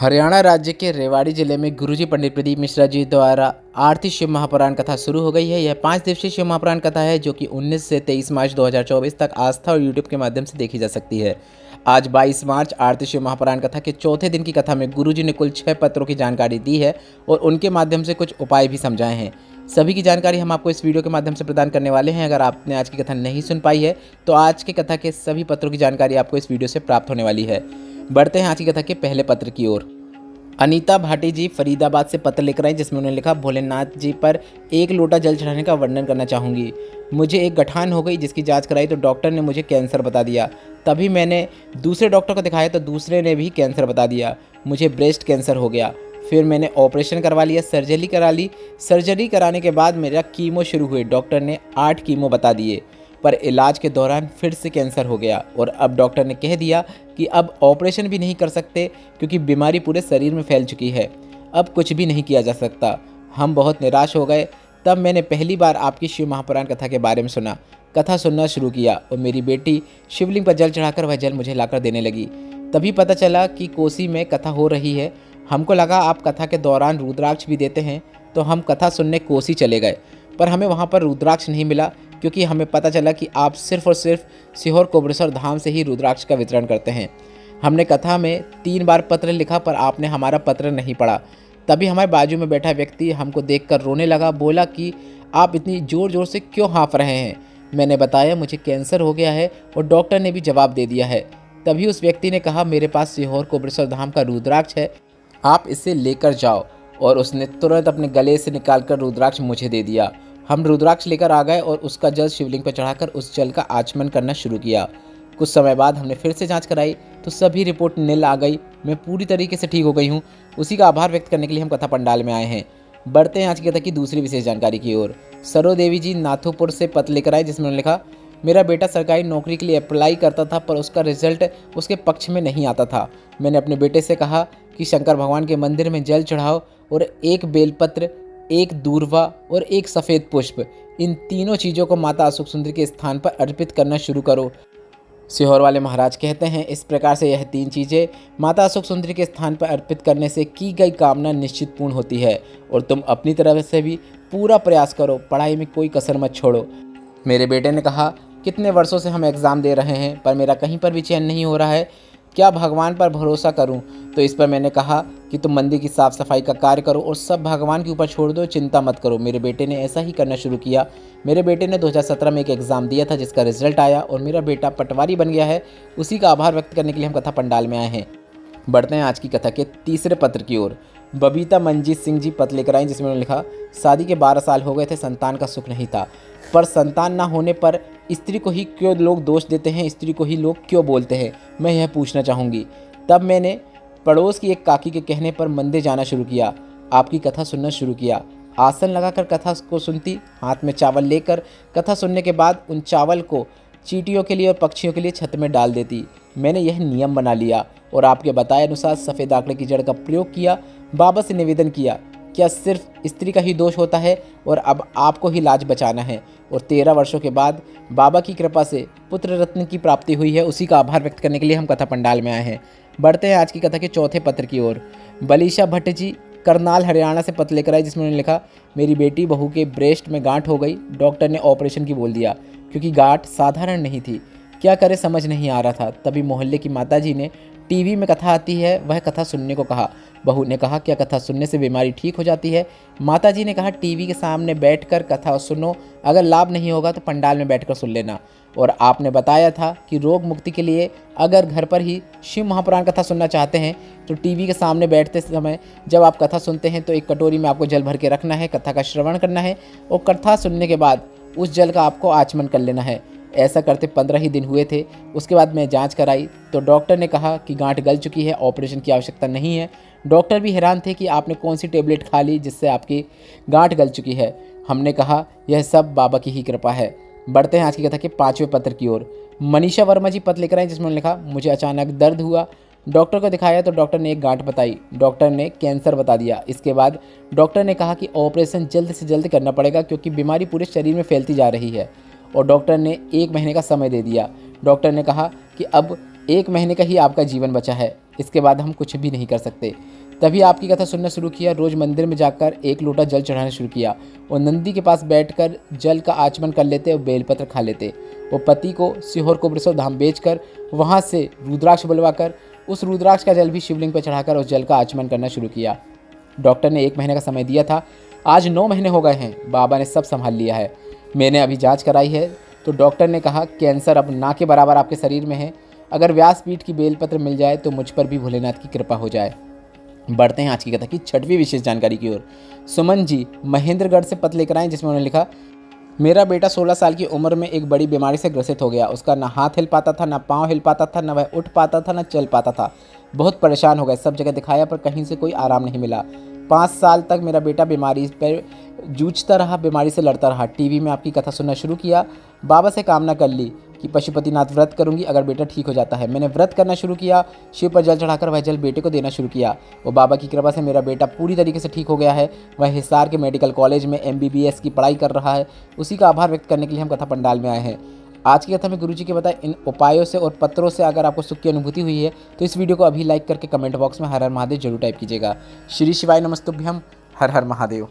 हरियाणा राज्य के रेवाड़ी जिले में गुरुजी पंडित प्रदीप मिश्रा जी द्वारा आरती शिव महापुराण कथा शुरू हो गई है। यह 5 दिवसीय शिव महापुराण कथा है जो कि 19 से 23 मार्च 2024 तक आस्था और यूट्यूब के माध्यम से देखी जा सकती है। आज 22 मार्च आरती शिव महापुराण कथा के चौथे दिन की कथा में गुरुजी ने कुल 6 पत्रों की जानकारी दी है और उनके माध्यम से कुछ उपाय भी समझाए हैं। सभी की जानकारी हम आपको इस वीडियो के माध्यम से प्रदान करने वाले हैं। अगर आपने आज की कथा नहीं सुन पाई है तो आज की कथा के सभी पत्रों की जानकारी आपको इस वीडियो से प्राप्त होने वाली है। बढ़ते हैं आज की कथा के पहले पत्र की ओर। अनीता भाटी जी फरीदाबाद से पत्र लेकर आई जिसमें उन्होंने लिखा, भोलेनाथ जी पर 1 लोटा जल चढ़ाने का वर्णन करना चाहूँगी। मुझे एक गठान हो गई जिसकी जांच कराई तो डॉक्टर ने मुझे कैंसर बता दिया। तभी मैंने दूसरे डॉक्टर को दिखाया तो दूसरे ने भी कैंसर बता दिया। मुझे ब्रेस्ट कैंसर हो गया। फिर मैंने ऑपरेशन करवा लिया, सर्जरी करा ली। सर्जरी कराने के बाद मेरा कीमो शुरू हुए। डॉक्टर ने 8 कीमो बता दिए पर इलाज के दौरान फिर से कैंसर हो गया और अब डॉक्टर ने कह दिया कि अब ऑपरेशन भी नहीं कर सकते क्योंकि बीमारी पूरे शरीर में फैल चुकी है। अब कुछ भी नहीं किया जा सकता। हम बहुत निराश हो गए। तब मैंने पहली बार आपकी शिव महापुराण कथा के बारे में सुना, कथा सुनना शुरू किया और मेरी बेटी शिवलिंग पर जल चढ़ाकर वह जल मुझे लाकर देने लगी। तभी पता चला कि कोसी में कथा हो रही है। हमको लगा आप कथा के दौरान रुद्राक्ष भी देते हैं तो हम कथा सुनने कोसी चले गए, पर हमें वहाँ पर रुद्राक्ष नहीं मिला क्योंकि हमें पता चला कि आप सिर्फ और सिर्फ सीहोर कोबरेश्वर धाम से ही रुद्राक्ष का वितरण करते हैं। हमने कथा में 3 बार पत्र लिखा पर आपने हमारा पत्र नहीं पढ़ा। तभी हमारे बाजू में बैठा व्यक्ति हमको देखकर रोने लगा, बोला कि आप इतनी ज़ोर ज़ोर से क्यों हाँफ रहे हैं। मैंने बताया मुझे कैंसर हो गया है और डॉक्टर ने भी जवाब दे दिया है। तभी उस व्यक्ति ने कहा, मेरे पास सीहोर कोबरेश्वर धाम का रुद्राक्ष है, आप इसे लेकर जाओ। और उसने तुरंत अपने गले से निकालकर रुद्राक्ष मुझे दे दिया। हम रुद्राक्ष लेकर आ गए और उसका जल शिवलिंग पर चढ़ाकर उस जल का आचमन करना शुरू किया। कुछ समय बाद हमने फिर से जांच कराई तो सभी रिपोर्ट नील आ गई। मैं पूरी तरीके से ठीक हो गई हूँ। उसी का आभार व्यक्त करने के लिए हम कथा पंडाल में आए हैं। बढ़ते हैं आज की कथा की दूसरी विशेष जानकारी की ओर। सरो देवी जी नाथोपुर से पत्र लेकर आए जिसमें उन्होंने लिखा, मेरा बेटा सरकारी नौकरी के लिए अप्लाई करता था पर उसका रिजल्ट उसके पक्ष में नहीं आता था। मैंने अपने बेटे से कहा कि शंकर भगवान के मंदिर में जल चढ़ाओ और 1 बेलपत्र, 1 दूर्वा और 1 सफ़ेद पुष्प, इन तीनों चीज़ों को माता अशोक सुंदरी के स्थान पर अर्पित करना शुरू करो। सीहोर वाले महाराज कहते हैं, इस प्रकार से यह 3 चीज़ें माता अशोक सुंदरी के स्थान पर अर्पित करने से की गई कामना निश्चित पूर्ण होती है और तुम अपनी तरफ से भी पूरा प्रयास करो, पढ़ाई में कोई कसर मत छोड़ो। मेरे बेटे ने कहा, कितने वर्षों से हम एग्ज़ाम दे रहे हैं पर मेरा कहीं पर भी चयन नहीं हो रहा है, क्या भगवान पर भरोसा करूं? तो इस पर मैंने कहा कि तुम मंदिर की साफ़ सफाई का कार्य करो और सब भगवान के ऊपर छोड़ दो, चिंता मत करो। मेरे बेटे ने ऐसा ही करना शुरू किया। मेरे बेटे ने 2017 में एक एग्ज़ाम दिया था जिसका रिजल्ट आया और मेरा बेटा पटवारी बन गया है। उसी का आभार व्यक्त करने के लिए हम कथा पंडाल में आए हैं। बढ़ते हैं आज की कथा के तीसरे पत्र की ओर। बबीता मंजीत सिंह जी पत्र लेकर आई जिसमें उन्होंने लिखा, शादी के 12 साल हो गए थे, संतान का सुख नहीं था, पर संतान ना होने पर स्त्री को ही क्यों लोग दोष देते हैं, स्त्री को ही लोग क्यों बोलते हैं, मैं यह पूछना चाहूँगी। तब मैंने पड़ोस की एक काकी के कहने पर मंदिर जाना शुरू किया, आपकी कथा सुनना शुरू किया। आसन लगाकर कथा को सुनती, हाथ में चावल लेकर कथा सुनने के बाद उन चावल को चींटियों के लिए और पक्षियों के लिए छत में डाल देती। मैंने यह नियम बना लिया और आपके बताए अनुसार सफ़ेद आंकड़े की जड़ का प्रयोग किया। बाबा से निवेदन किया, क्या सिर्फ स्त्री का ही दोष होता है और अब आपको ही लाज बचाना है। और 13 वर्षों के बाद बाबा की कृपा से पुत्र रत्न की प्राप्ति हुई है। उसी का आभार व्यक्त करने के लिए हम कथा पंडाल में आए हैं। बढ़ते हैं आज की कथा के चौथे पत्र की ओर। बलीशा भट्ट जी करनाल हरियाणा से पत्र लेकर आए जिसमें उन्होंने लिखा, मेरी बेटी बहू के ब्रेस्ट में गांठ हो गई, डॉक्टर ने ऑपरेशन की बोल दिया क्योंकि गांठ साधारण नहीं थी। क्या करे समझ नहीं आ रहा था। तभी मोहल्ले की माताजी ने टीवी में कथा आती है वह कथा सुनने को कहा। बहू ने कहा, क्या कथा सुनने से बीमारी ठीक हो जाती है? माताजी ने कहा, टीवी के सामने बैठकर कथा सुनो, अगर लाभ नहीं होगा तो पंडाल में बैठकर सुन लेना। और आपने बताया था कि रोग मुक्ति के लिए अगर घर पर ही शिव महापुराण कथा सुनना चाहते हैं तो टीवी के सामने बैठते समय जब आप कथा सुनते हैं तो एक कटोरी में आपको जल भर के रखना है, कथा का श्रवण करना है और कथा सुनने के बाद उस जल का आपको आचमन कर लेना है। ऐसा करते 15 ही दिन हुए थे। उसके बाद मैं जांच कराई तो डॉक्टर ने कहा कि गांठ गल चुकी है, ऑपरेशन की आवश्यकता नहीं है। डॉक्टर भी हैरान थे कि आपने कौन सी टेबलेट खा ली जिससे आपकी गांठ गल चुकी है। हमने कहा यह सब बाबा की ही कृपा है। बढ़ते हैं आज की कथा के 5वें पत्र की ओर। मनीषा वर्मा जी पत्र लेकर आए जिसमें उन्होंने लिखा, मुझे अचानक दर्द हुआ, डॉक्टर को दिखाया तो डॉक्टर ने एक गांठ बताई, डॉक्टर ने कैंसर बता दिया। इसके बाद डॉक्टर ने कहा कि ऑपरेशन जल्द से जल्द करना पड़ेगा क्योंकि बीमारी पूरे शरीर में फैलती जा रही है और डॉक्टर ने 1 महीने का समय दे दिया। डॉक्टर ने कहा कि अब 1 महीने का ही आपका जीवन बचा है। इसके बाद हम कुछ भी नहीं कर सकते। तभी आपकी कथा सुनना शुरू किया। रोज मंदिर में जाकर एक लोटा जल चढ़ाना शुरू किया। वो नंदी के पास बैठकर जल का आचमन कर लेते और बेलपत्र खा लेते। वो पति को सीहोर कोबरेश्वर धाम बेचकर वहाँ से रुद्राक्ष बुलवाकर उस रुद्राक्ष का जल भी शिवलिंग पर चढ़ाकर उस जल का आचमन करना शुरू किया। डॉक्टर ने 1 महीने का समय दिया था, आज 9 महीने हो गए हैं। बाबा ने सब संभाल लिया है। मैंने अभी जांच कराई है तो डॉक्टर ने कहा कैंसर अब ना के बराबर आपके शरीर में है। अगर व्यासपीठ की बेलपत्र मिल जाए तो मुझ पर भी भोलेनाथ की कृपा हो जाए। बढ़ते हैं आज की कथा की 6वीं विशेष जानकारी की ओर। सुमन जी महेंद्रगढ़ से पत्र लेकर आए जिसमें उन्होंने लिखा, मेरा बेटा 16 साल की उम्र में एक बड़ी बीमारी से ग्रसित हो गया। उसका ना हाथ हिल पाता था, ना पाँव हिल पाता था, ना वह उठ पाता था, ना चल पाता था। बहुत परेशान हो गए, सब जगह दिखाया पर कहीं से कोई आराम नहीं मिला। 5 साल तक मेरा बेटा बीमारी पर जूझता रहा, बीमारी से लड़ता रहा। टीवी में आपकी कथा सुनना शुरू किया। बाबा से कामना कर ली कि पशुपतिनाथ व्रत करूंगी अगर बेटा ठीक हो जाता है। मैंने व्रत करना शुरू किया। शिव पर जल चढ़ाकर वह जल बेटे को देना शुरू किया। वो बाबा की कृपा से मेरा बेटा पूरी तरीके से ठीक हो गया है। वह हिसार के मेडिकल कॉलेज में MBBS की पढ़ाई कर रहा है। उसी का आभार व्यक्त करने के लिए हम कथा पंडाल में आए हैं। आज की कथा में गुरुजी के बताए इन उपायों से और पत्रों से अगर आपको सुख की अनुभूति हुई है तो इस वीडियो को अभी लाइक करके कमेंट बॉक्स में हर हर महादेव जरूर टाइप कीजिएगा। श्री शिवाय नमस्तुभ्यम। हर हर महादेव।